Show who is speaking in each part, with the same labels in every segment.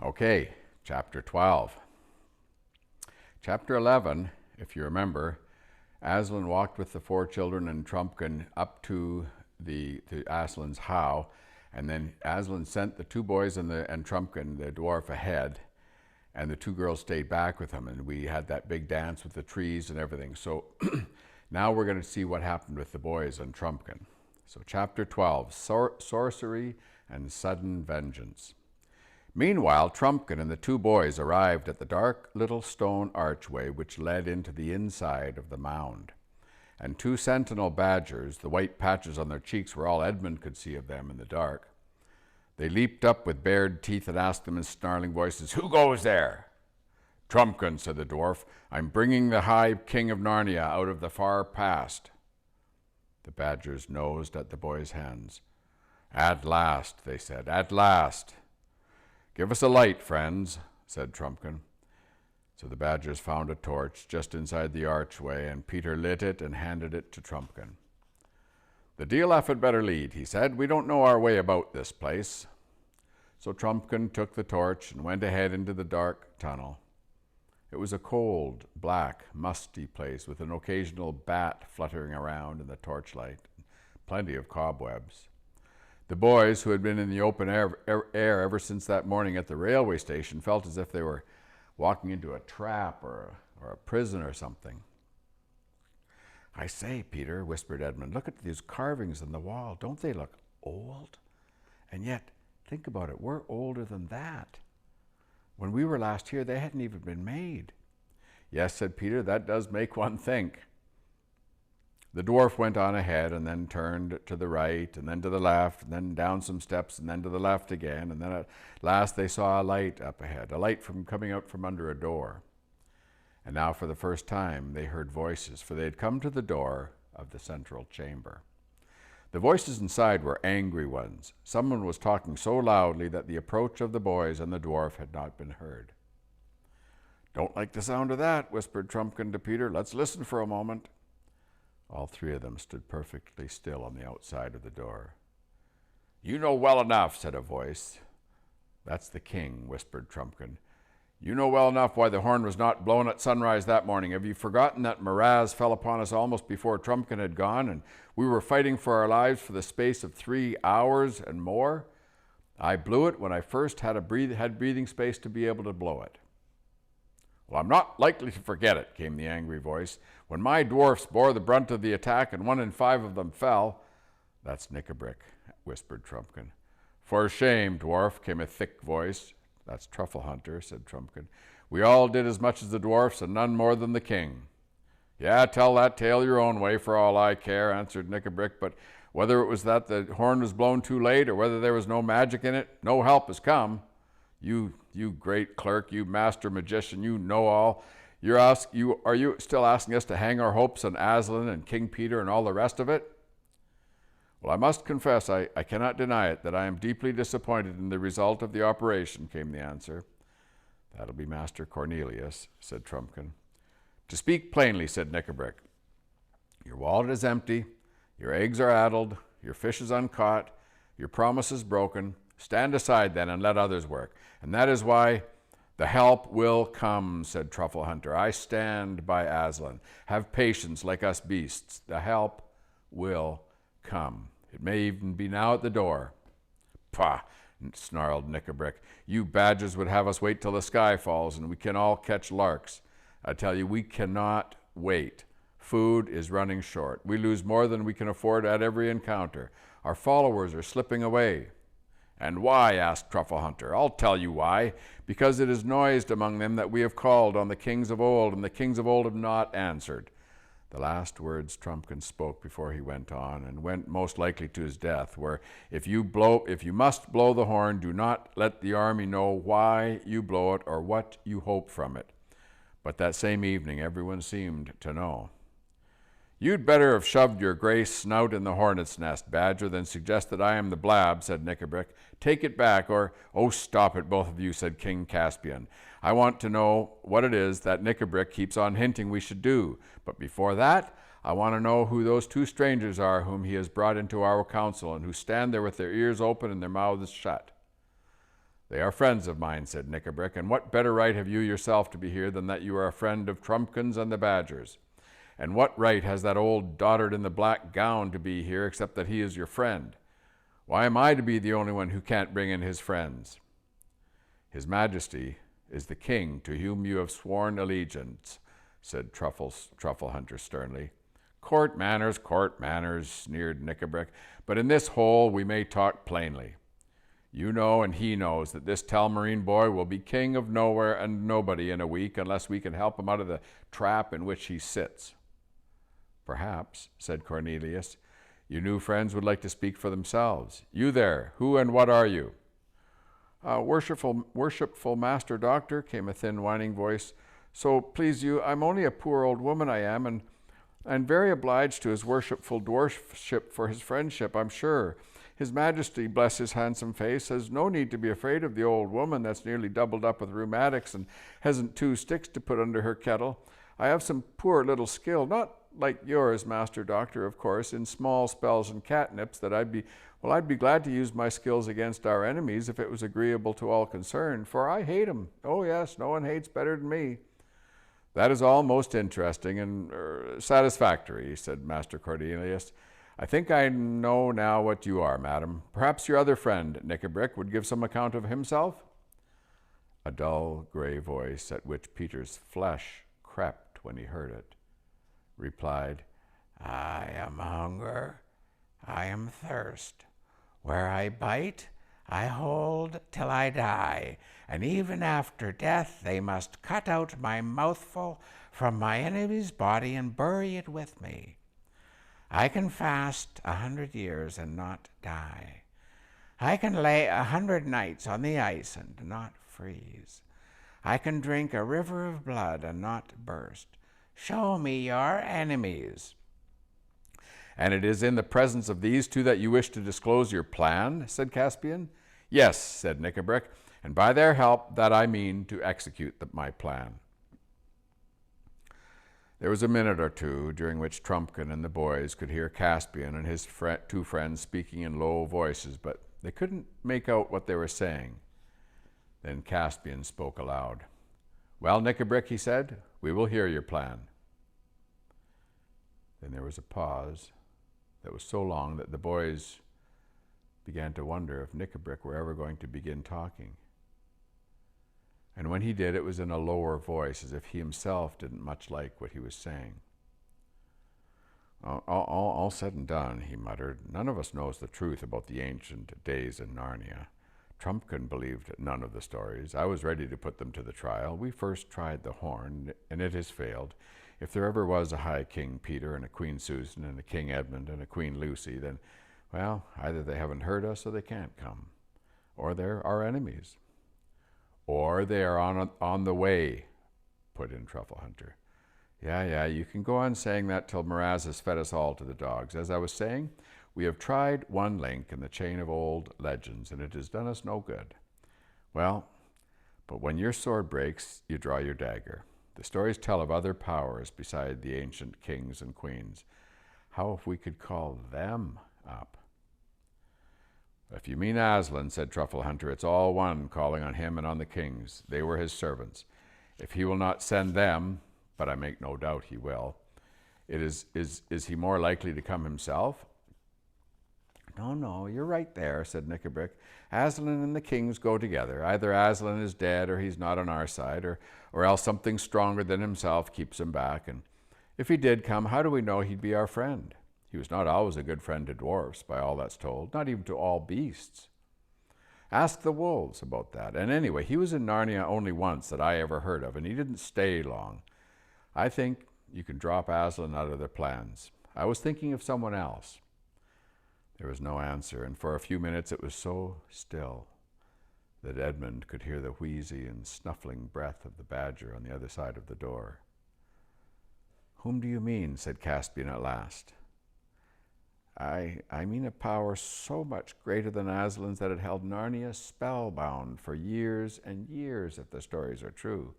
Speaker 1: Okay, chapter 12. Chapter 11, if you remember, Aslan walked with the 4 children and Trumpkin up to Aslan's howe, and then Aslan sent the 2 boys and Trumpkin, the dwarf, ahead, and the 2 girls stayed back with him, and we had that big dance with the trees and everything. So now we're going to see what happened with the boys and Trumpkin. So chapter 12, Sorcery and Sudden Vengeance. Meanwhile, Trumpkin and the 2 boys arrived at the dark little stone archway which led into the inside of the mound. And 2 sentinel badgers, the white patches on their cheeks were all Edmund could see of them in the dark. They leaped up with bared teeth and asked them in snarling voices, "Who goes there?" "Trumpkin," said the dwarf. "I'm bringing the High King of Narnia out of the far past." The badgers nosed at the boys' hands. "At last," they said, "at last." "Give us a light, friends," said Trumpkin. So the badgers found a torch just inside the archway, and Peter lit it and handed it to Trumpkin. "The Dealaf had better lead," he said. "We don't know our way about this place." So Trumpkin took the torch and went ahead into the dark tunnel. It was a cold, black, musty place with an occasional bat fluttering around in the torchlight, plenty of cobwebs. The boys, who had been in the open air ever since that morning at the railway station, felt as if they were walking into a trap or a prison or something. "I say, Peter," whispered Edmund, "look at these carvings on the wall. Don't they look old? And yet, think about it, we're older than that. When we were last here, they hadn't even been made." "Yes," said Peter, "that does make one think." The dwarf went on ahead and then turned to the right and then to the left and then down some steps and then to the left again, and then at last they saw a light up ahead, a light coming out from under a door. And now for the first time they heard voices, for they had come to the door of the central chamber. The voices inside were angry ones. Someone was talking so loudly that the approach of the boys and the dwarf had not been heard. "Don't like the sound of that," whispered Trumpkin to Peter. "Let's listen for a moment." All 3 of them stood perfectly still on the outside of the door. "You know well enough," said a voice. "That's the king," whispered Trumpkin. "You know well enough why the horn was not blown at sunrise that morning. Have you forgotten that Miraz fell upon us almost before Trumpkin had gone, and we were fighting for our lives for the space of 3 hours and more? I blew it when I first had breathing space to be able to blow it." "Well, I'm not likely to forget it," came the angry voice. "When my dwarfs bore the brunt of the attack and 1 in 5 of them fell—" "That's Narnia-Bk.2-Chap.12, whispered Trumpkin. "For shame, dwarf," came a thick voice. "That's Truffle Hunter," said Trumpkin. "We all did as much as the dwarfs and none more than the king." "Yeah, tell that tale your own way for all I care," answered Narnia-Bk.2-Chap.12, "but whether it was that the horn was blown too late or whether there was no magic in it, no help has come. You great clerk, you master magician, you know all. Are you still asking us to hang our hopes on Aslan and King Peter and all the rest of it?" "Well, I must confess, I cannot deny it, that I am deeply disappointed in the result of the operation," came the answer. "That'll be Master Cornelius," said Trumpkin. "To speak plainly," said Narnia-Bk.2-Chap.12, "your wallet is empty, your eggs are addled, your fish is uncaught, your promise is broken. Stand aside then and let others work. And that is why—" "The help will come," said Truffle Hunter. "I stand by Aslan. Have patience like us beasts. The help will come. It may even be now at the door." "Pah!" snarled Narnia-Bk.2-Chap.12. "You badgers would have us wait till the sky falls and we can all catch larks. I tell you, we cannot wait. Food is running short. We lose more than we can afford at every encounter. Our followers are slipping away." "And why?" asked Truffle Hunter. "I'll tell you why. Because it is noised among them that we have called on the kings of old, and the kings of old have not answered." The last words Trumpkin spoke before he went on, and went most likely to his death, were, if you must blow the horn, do not let the army know why you blow it or what you hope from it. But that same evening everyone seemed to know. "You'd better have shoved your gray snout in the hornet's nest, Badger, than suggest that I am the blab," said Narnia-Bk.2-Chap.12. "Take it back, or—" "Oh, stop it, both of you," said King Caspian. "I want to know what it is that Narnia-Bk.2-Chap.12 keeps on hinting we should do. But before that, I want to know who those 2 strangers are whom he has brought into our council and who stand there with their ears open and their mouths shut." They are friends of mine, said Knickerbrick, and what better right have you yourself to be here than that you are a friend of Trumpkins and the Badgers? And what right has that old dotard in the black gown to be here except that he is your friend? Why am I to be the only one who can't bring in his friends? His Majesty is the king to whom you have sworn allegiance, said Truffle Hunter sternly. Court manners, sneered Knickerbrick, but in this hole we may talk plainly. You know and he knows that this Telmarine boy will be king of nowhere and nobody in a week unless we can help him out of the trap in which he sits. Perhaps, said Cornelius, your new friends would like to speak for themselves. You there, who and what are you? Worshipful Master Doctor, came a thin, whining voice. So, please you, I'm only a poor old woman, I am, and very obliged to his worshipful dwarfship for his friendship, I'm sure. His Majesty, bless his handsome face, has no need to be afraid of the old woman that's nearly doubled up with rheumatics and hasn't 2 sticks to put under her kettle. I have some poor little skill, not like yours, Master Doctor, of course, in small spells and catnips that I'd be glad to use my skills against our enemies if it was agreeable to all concerned, for I hate 'em. Oh yes, no one hates better than me. That is all most interesting and satisfactory, said Master Cornelius. I think I know now what you are, madam. Perhaps your other friend, Knickerbrick, would give some account of himself? A dull, gray voice, at which Peter's flesh crept when he heard it, replied, I am hunger, I am thirst. Where I bite, I hold till I die, and even after death they must cut out my mouthful from my enemy's body and bury it with me. I can fast 100 years and not die. I can lay 100 nights on the ice and not freeze. I can drink a river of blood and not burst. Show me your enemies. And it is in the presence of these two that you wish to disclose your plan, said Caspian. Yes, said Knickerbrick, and by their help that I mean to execute my plan. There was a minute or two during which Trumpkin and the boys could hear Caspian and his 2 friends speaking in low voices, but they couldn't make out what they were saying. Then Caspian spoke aloud. Well, Knickerbrick, he said, we will hear your plan. Then there was a pause that was so long that the boys began to wonder if Knickerbrick were ever going to begin talking. And when he did, it was in a lower voice, as if he himself didn't much like what he was saying. All said and done, he muttered, none of us knows the truth about the ancient days in Narnia. Trumpkin believed none of the stories. I was ready to put them to the trial. We first tried the horn, and it has failed. If there ever was a High King Peter and a Queen Susan and a King Edmund and a Queen Lucy, then, well, either they haven't heard us or they can't come, or they're our enemies. Or they are on the way, put in Truffle Hunter. Yeah, you can go on saying that till Miraz has fed us all to the dogs. As I was saying, we have tried one link in the chain of old legends, and it has done us no good. Well, but when your sword breaks, you draw your dagger. The stories tell of other powers beside the ancient kings and queens. How if we could call them up? If you mean Aslan, said Truffle Hunter, it's all one calling on him and on the kings. They were his servants. If he will not send them, but I make no doubt he will, is he more likely to come himself? No, you're right there, said Knickerbrick. Aslan and the kings go together. Either Aslan is dead or he's not on our side, or else something stronger than himself keeps him back. And if he did come, how do we know he'd be our friend? He was not always a good friend to dwarfs, by all that's told, not even to all beasts. Ask the wolves about that. And anyway, he was in Narnia only once that I ever heard of, and he didn't stay long. I think you can drop Aslan out of their plans. I was thinking of someone else. There was no answer, and for a few minutes it was so still that Edmund could hear the wheezy and snuffling breath of the badger on the other side of the door. Whom do you mean? Said Caspian at last. I mean a power so much greater than Aslan's that it held Narnia spellbound for years and years, if the stories are true.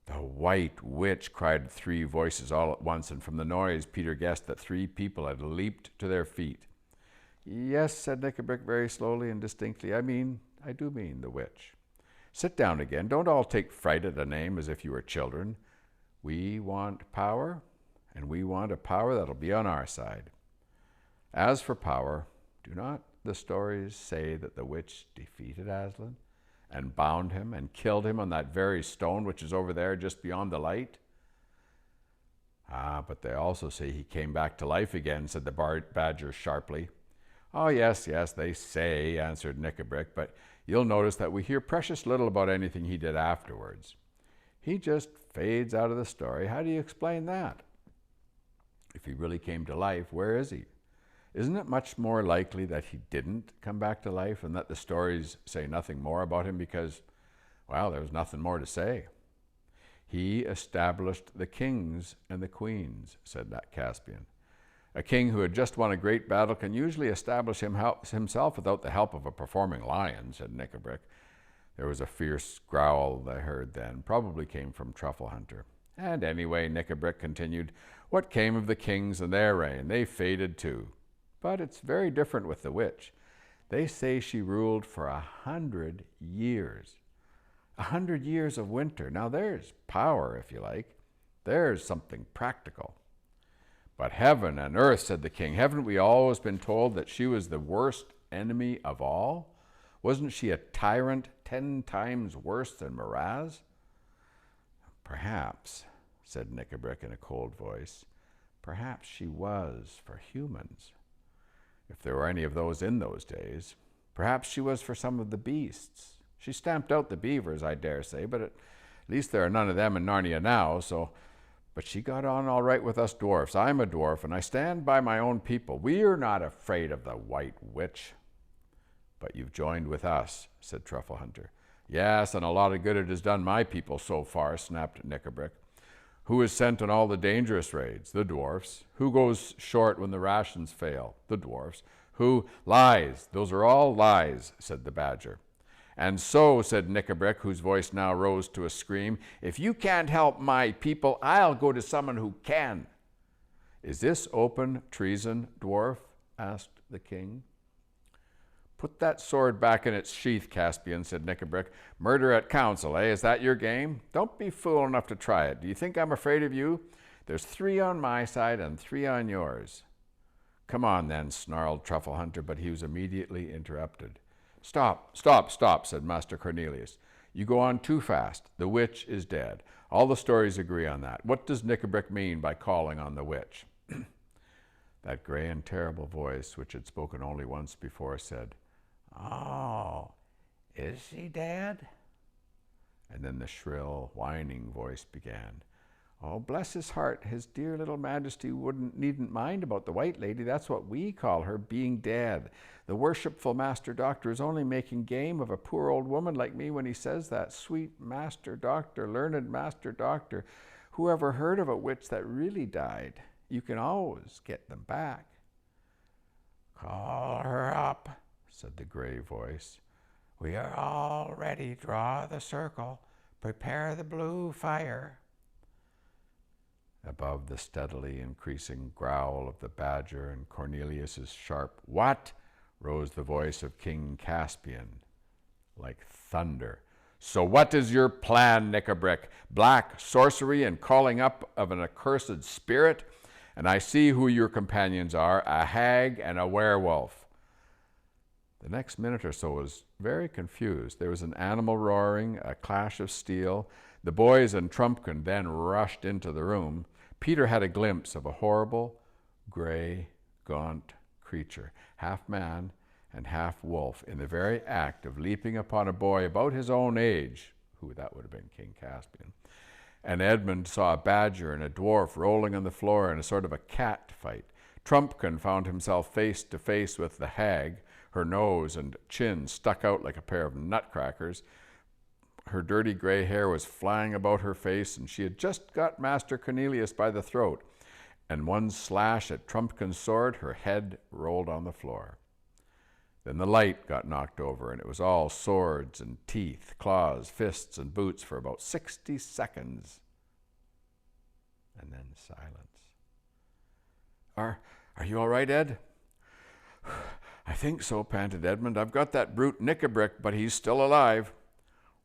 Speaker 1: The White Witch, cried 3 voices all at once, and from the noise Peter guessed that 3 people had leaped to their feet. Yes, said Knickerbrick very slowly and distinctly, I mean I do mean the witch. Sit down again. Don't all take fright at a name as if you were children. We want power, and we want a power that'll be on our side. As for power, do not the stories say that the witch defeated Aslan and bound him and killed him on that very stone which is over there just beyond the light? Ah, but they also say he came back to life again, said the badger sharply. Oh, yes, they say, answered Knickerbrick, but you'll notice that we hear precious little about anything he did afterwards. He just fades out of the story. How do you explain that? If he really came to life, where is he? Isn't it much more likely that he didn't come back to life and that the stories say nothing more about him because, well, there's nothing more to say? He established the kings and the queens, said that Caspian. A king who had just won a great battle can usually establish himself without the help of a performing lion, said Knickerbrick. There was a fierce growl I heard then, probably came from Truffle Hunter. And anyway, Knickerbrick continued, what came of the kings and their reign? They faded too. But it's very different with the witch. They say she ruled for 100 years. 100 years of winter. Now there's power, if you like. There's something practical. But heaven and earth, said the king, haven't we always been told that she was the worst enemy of all? Wasn't she a tyrant 10 times worse than Miraz? Perhaps, said Knickerbrick in a cold voice, perhaps she was for humans. If there were any of those in those days. Perhaps she was for some of the beasts. She stamped out the beavers, I dare say, but at least there are none of them in Narnia now, so... But she got on all right with us dwarfs. I'm a dwarf, and I stand by my own people. We are not afraid of the White Witch. But you've joined with us, said Truffle Hunter. Yes, and a lot of good it has done my people so far, snapped Knickerbrick. Who is sent on all the dangerous raids? The dwarfs. Who goes short when the rations fail? The dwarfs. Who lies? Those are all lies, said the badger. And so, said Knickerbrick, whose voice now rose to a scream, if you can't help my people, I'll go to someone who can. Is this open treason, dwarf? Asked the king. Put that sword back in its sheath, Caspian, said Knickerbrick. Murder at council, eh? Is that your game? Don't be fool enough to try it. Do you think I'm afraid of you? There's 3 on my side and 3 on yours. Come on, then, snarled Truffle Hunter, but he was immediately interrupted. Stop, said Master Cornelius. You go on too fast. The witch is dead. All the stories agree on that. What does Knickerbrick mean by calling on the witch? That gray and terrible voice, which had spoken only once before, said, Oh, is she dead? And then the shrill, whining voice began. Oh, bless his heart, his dear little majesty needn't mind about the white lady. That's what we call her, being dead. The worshipful master doctor is only making game of a poor old woman like me when he says that. Sweet master doctor, learned master doctor, who ever heard of a witch that really died? You can always get them back. Call her up, said the gray voice. We are all ready. Draw the circle. Prepare the blue fire. Above the steadily increasing growl of the badger and Cornelius's sharp "What?" rose the voice of King Caspian like thunder. So what is your plan, Knickerbrick? Black sorcery and calling up of an accursed spirit? And I see who your companions are, a hag and a werewolf. The next minute or so was very confused. There was an animal roaring, a clash of steel. The boys and Trumpkin then rushed into the room. Peter had a glimpse of a horrible, gray, gaunt creature, half man and half wolf, in the very act of leaping upon a boy about his own age, who that would have been King Caspian. And Edmund saw a badger and a dwarf rolling on the floor in a sort of a cat fight. Trumpkin found himself face to face with the hag, her nose and chin stuck out like a pair of nutcrackers. Her dirty gray hair was flying about her face, and she had just got Master Cornelius by the throat. And one slash at Trumpkin's sword, her head rolled on the floor. Then the light got knocked over, and it was all swords and teeth, claws, fists, and boots for about 60 seconds. And then silence. Are you all right, Ed? I think so, panted Edmund. I've got that brute Nickabrick, but he's still alive.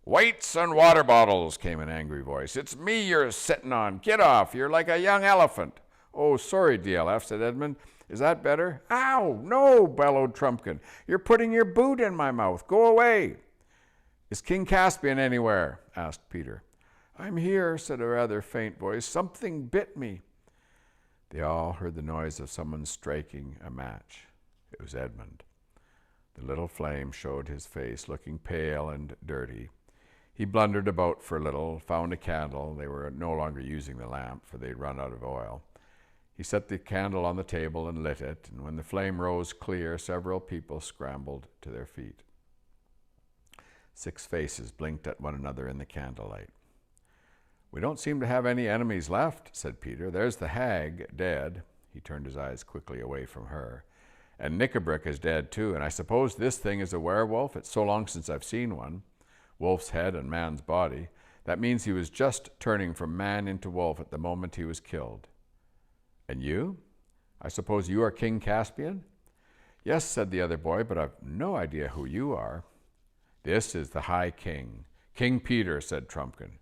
Speaker 1: Weights and water bottles, came an angry voice. It's me you're sitting on. Get off. You're like a young elephant. Oh, sorry, DLF, said Edmund. Is that better? Ow, no, bellowed Trumpkin. You're putting your boot in my mouth. Go away. Is King Caspian anywhere? Asked Peter. I'm here, said a rather faint voice. Something bit me. They all heard the noise of someone striking a match. It was Edmund. The little flame showed his face, looking pale and dirty. He blundered about for a little, found a candle. They were no longer using the lamp, for they'd run out of oil. He set the candle on the table and lit it, and when the flame rose clear, several people scrambled to their feet. 6 faces blinked at one another in the candlelight. We don't seem to have any enemies left, said Peter. There's the hag, dead. He turned his eyes quickly away from her. And Nickabrick is dead, too, and I suppose this thing is a werewolf. It's so long since I've seen one. Wolf's head and man's body. That means he was just turning from man into wolf at the moment he was killed. And you? I suppose you are King Caspian? Yes, said the other boy, but I've no idea who you are. This is the High King. King Peter, said Trumpkin.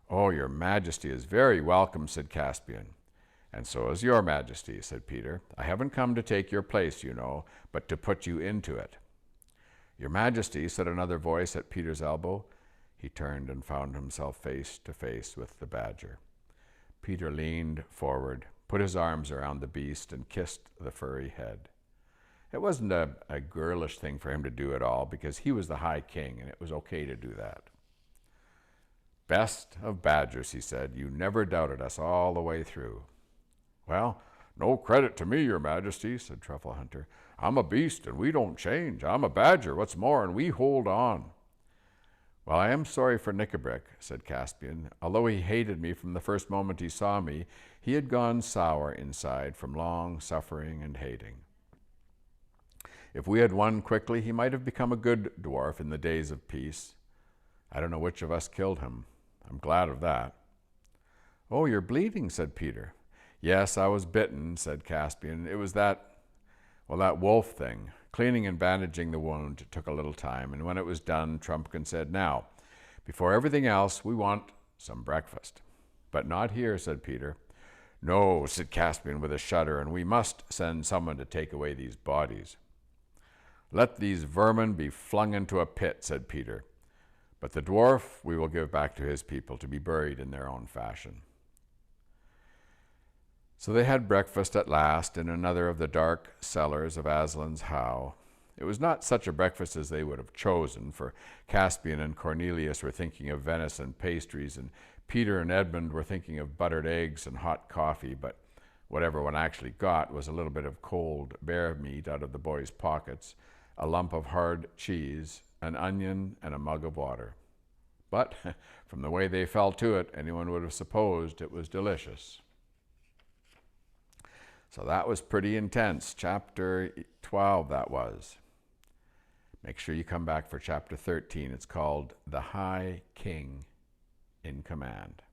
Speaker 1: Oh, your majesty is very welcome, said Caspian. And so is your majesty, said Peter. I haven't come to take your place, you know, but to put you into it. Your majesty, said another voice at Peter's elbow. He turned and found himself face to face with the badger. Peter leaned forward, put his arms around the beast, and kissed the furry head. It wasn't a girlish thing for him to do at all, because he was the High King, and it was okay to do that. Best of badgers, he said. You never doubted us all the way through. Well, no credit to me, your majesty, said Truffle Hunter. I'm a beast, and we don't change. I'm a badger, what's more, and we hold on. Well, I am sorry for Nickabrick, said Caspian. Although he hated me from the first moment he saw me, he had gone sour inside from long suffering and hating. If we had won quickly, he might have become a good dwarf in the days of peace. I don't know which of us killed him. I'm glad of that. Oh, you're bleeding, said Peter. Yes, I was bitten, said Caspian. It was that wolf thing. Cleaning and bandaging the wound took a little time, and when it was done, Trumpkin said, Now, before everything else, we want some breakfast. But not here, said Peter. No, said Caspian with a shudder, and we must send someone to take away these bodies. Let these vermin be flung into a pit, said Peter. But the dwarf we will give back to his people to be buried in their own fashion. So they had breakfast at last in another of the dark cellars of Aslan's How. It was not such a breakfast as they would have chosen, for Caspian and Cornelius were thinking of venison pastries, and Peter and Edmund were thinking of buttered eggs and hot coffee, but what everyone actually got was a little bit of cold bear meat out of the boys' pockets, a lump of hard cheese, an onion, and a mug of water. But from the way they fell to it, anyone would have supposed it was delicious. So that was pretty intense. Chapter 12, that was. Make sure you come back for chapter 13. It's called The High King in Command.